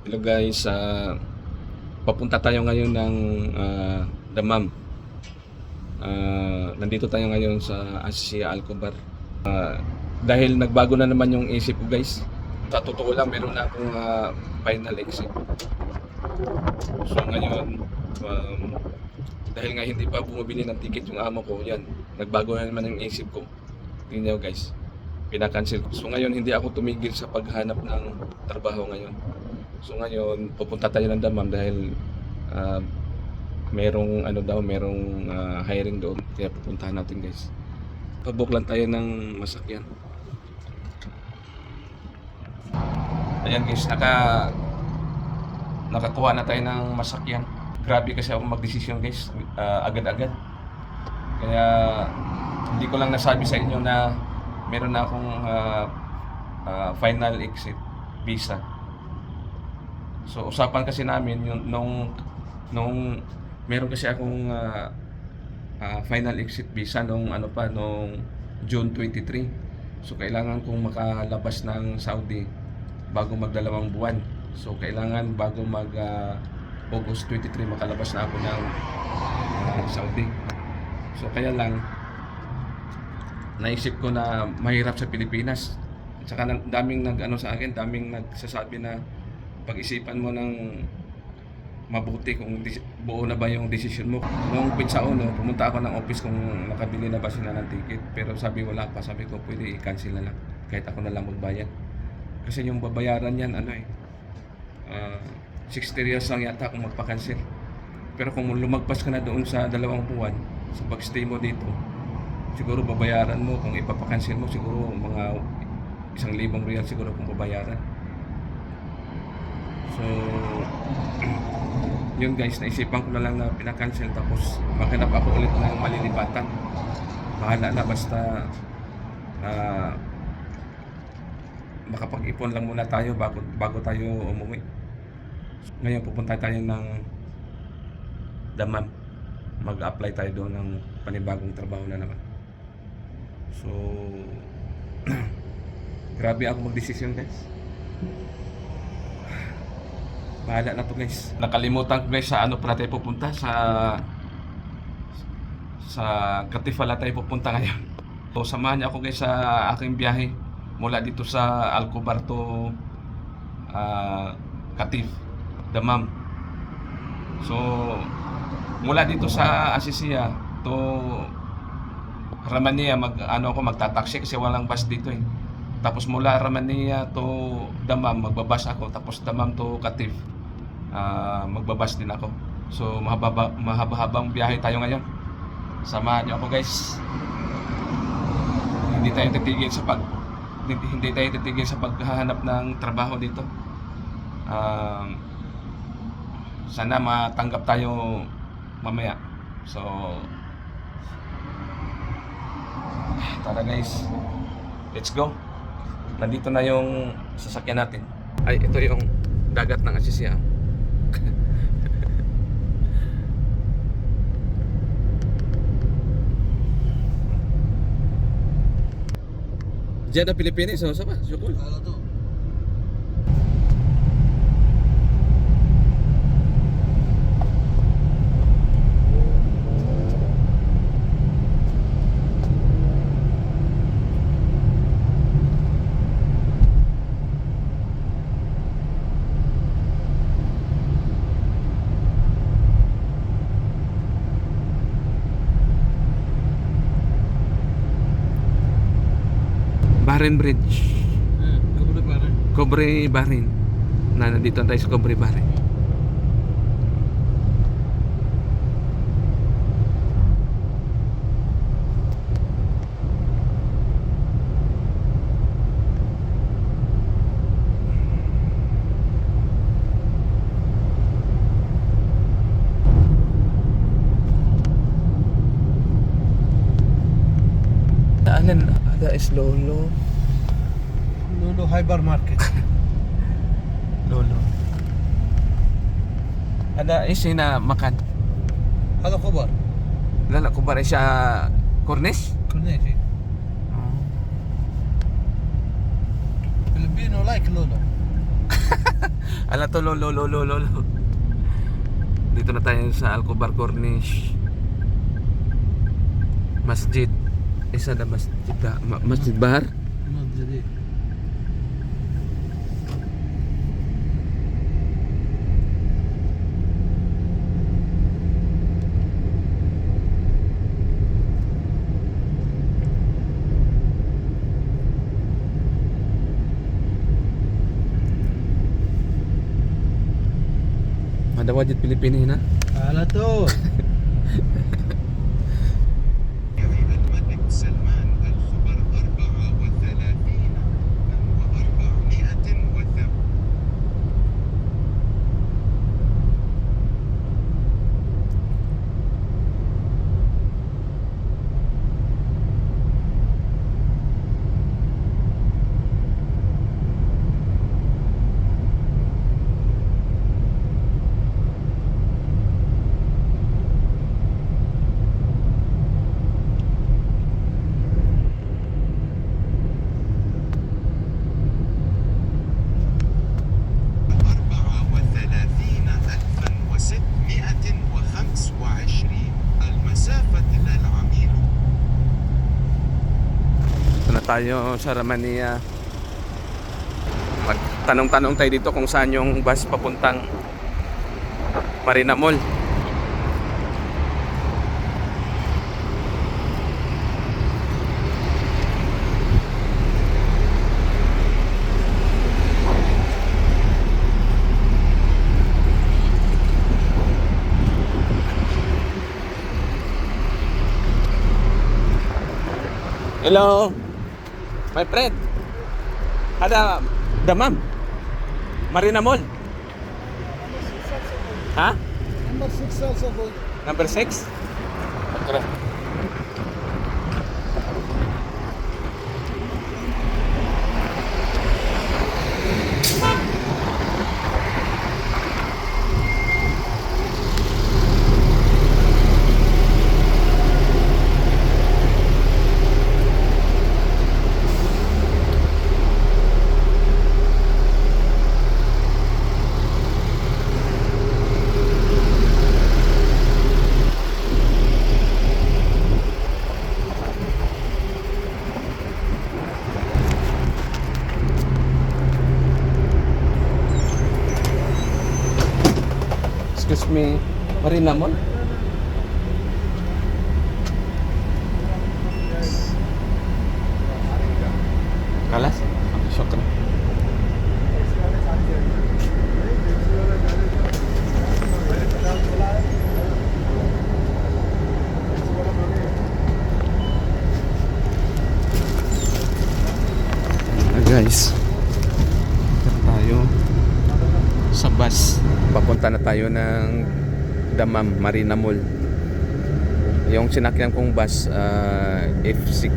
Hello guys, papunta tayo ngayon ng Dammam. Nandito tayo ngayon sa Asia Alcobar. Dahil nagbago na naman yung isip ko guys. Sa totoo lang, meron na akong final exit. So ngayon, dahil nga hindi pa bumibili ng ticket yung amo ko, yan, nagbago na naman yung isip ko. Tingnan nyo guys, pinakancel ko. So ngayon, hindi ako tumigil sa paghanap ng trabaho ngayon. So ngayon, pupunta tayo ng Dammam dahil merong hiring doon. Kaya pupuntahan natin guys. Pag-book lang tayo ng masakyan. Ayan guys, nakakuha na tayo ng masakyan. Grabe kasi ako magdesisyon guys, agad-agad. Kaya hindi ko lang nasabi sa inyo na meron na akong final exit visa. So usapan kasi namin yung nung meron kasi akong final exit visa nung June 23. So kailangan kong makalabas ng Saudi bago magdalawang buwan. So kailangan bago mag August 23 makalabas na ako ng Saudi. So kaya lang naisip ko na mahirap sa Pilipinas. At saka daming daming nagsasabi na pag-isipan mo ng mabuti kung buo na ba yung decision mo. Noong pinsaon, pumunta ako ng office kung nakabili na ba sila ng ticket. Pero sabi wala pa. Sabi ko pwede i-cancel na lang. Kahit ako na lang magbayad. Kasi yung babayaran yan, 60 years lang yata kung magpa-cancel. Pero kung lumagpas ka na doon sa 2 buwan, sa pag-stay mo dito, siguro babayaran mo, kung ipapa-cancel mo, siguro mga 1,000 riyal siguro kung babayaran. So, yun guys, naisipan ko na lang na pinakancel tapos maghanap ako ulit ng malilipatan. Bahala na basta makapag-ipon lang muna tayo bago tayo umuwi. Ngayon pupunta tayo ng Dammam. Mag-apply tayo doon ng panibagong trabaho na naman. So, grabe ako magdesisyon guys. Bahala na to guys. Nakalimutan ko guys sa pala tayo pupunta sa Katifala tayo pupunta ngayon. So samahan niyo ako guys sa aking biyahe mula dito sa Alcobar to Katif, Dammam. So mula dito sa Asisia to Ramania magtataksi kasi walang bus dito eh. Tapos mula Ramania to Dammam magbabas ako, tapos Dammam to Katif magbabas din ako. So mahaba-habang biyahe tayo ngayon. Samahan niyo ako guys. Hindi tayo titigil sa paghahanap ng trabaho dito. Sana matanggap tayo mamaya. So tara guys, let's go. Nandito na yung sasakyan natin. Ay, ito yung dagat ng Asisia. Diyan na Pilipinas, so sama, syukul. Bahrain Bridge. Cobre Bahrain. Nandito tayo sa Cobre Bahrain. Ada is Lolo Hypermarket. Lolo. Ada is na makan. هذا خبر. Lala ko ba siya Cornish? كورنيش. Filipino like Lolo. Ala to, lolo, lolo, lolo. Dito na tayo sa Alcobar Corniche Masjid. Isa na masjid ba? Masjid Bahar? Jadi Ada wajib Pilipina na. ala tuh. الملك سلمان الخبر 34 و400 625 المسافة إلى العميل. Ito na tayo sa Ramania. Magtanong-tanong tayo dito kung saan yung bus papuntang Marina Mall. Hello, my friend. Ada Damam, Marina Mall. Ha? Number 6 also good. Number 6? Tara. Excuse me, Marina Mall? Kalas? Okay, syukran. Guys, dito tayo sa bus. Papunta na tayo ng Damam, Marina Mall. Yung sinakyan kong bus, F6.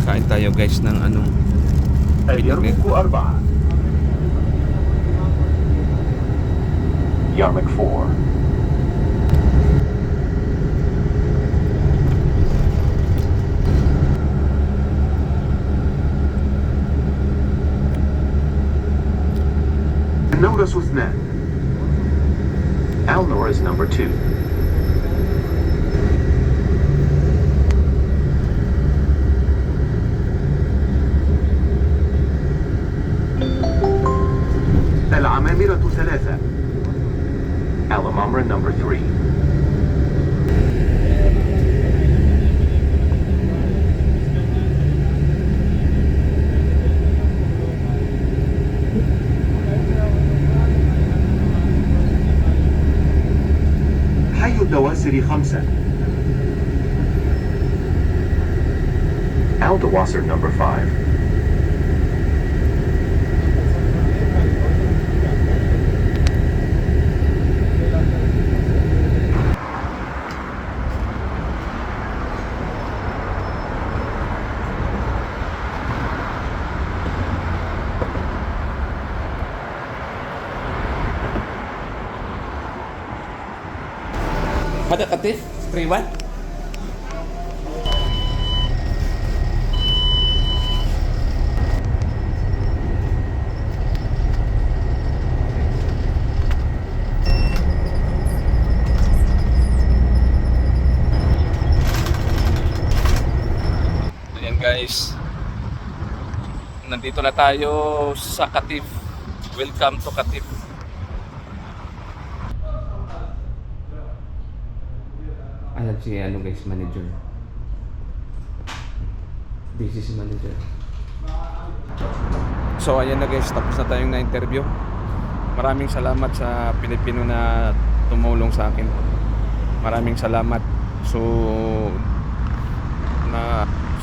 Kain tayo guys ng anong اليرموك 4 يارمك 4 النورس 2 Alnor is number 2 العمامرة 3 Alamamra number 3 حي الدواسر 5 Aldawasser number 5 Hada katif? 3-1? Ayan guys. Nandito na tayo sa Katif. Welcome to Katif. Ayan si guys, manager. Busy si manager. So ayan na guys, tapos na tayong na-interview. Maraming salamat sa Pilipino na tumulong sa akin. Maraming salamat. So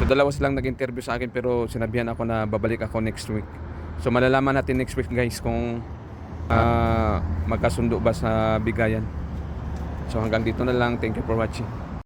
dalawa silang nag-interview sa akin pero sinabihan ako na babalik ako next week. So malalaman natin next week guys kung magkasundo ba sa bigayan. So hanggang dito na lang. Thank you for watching.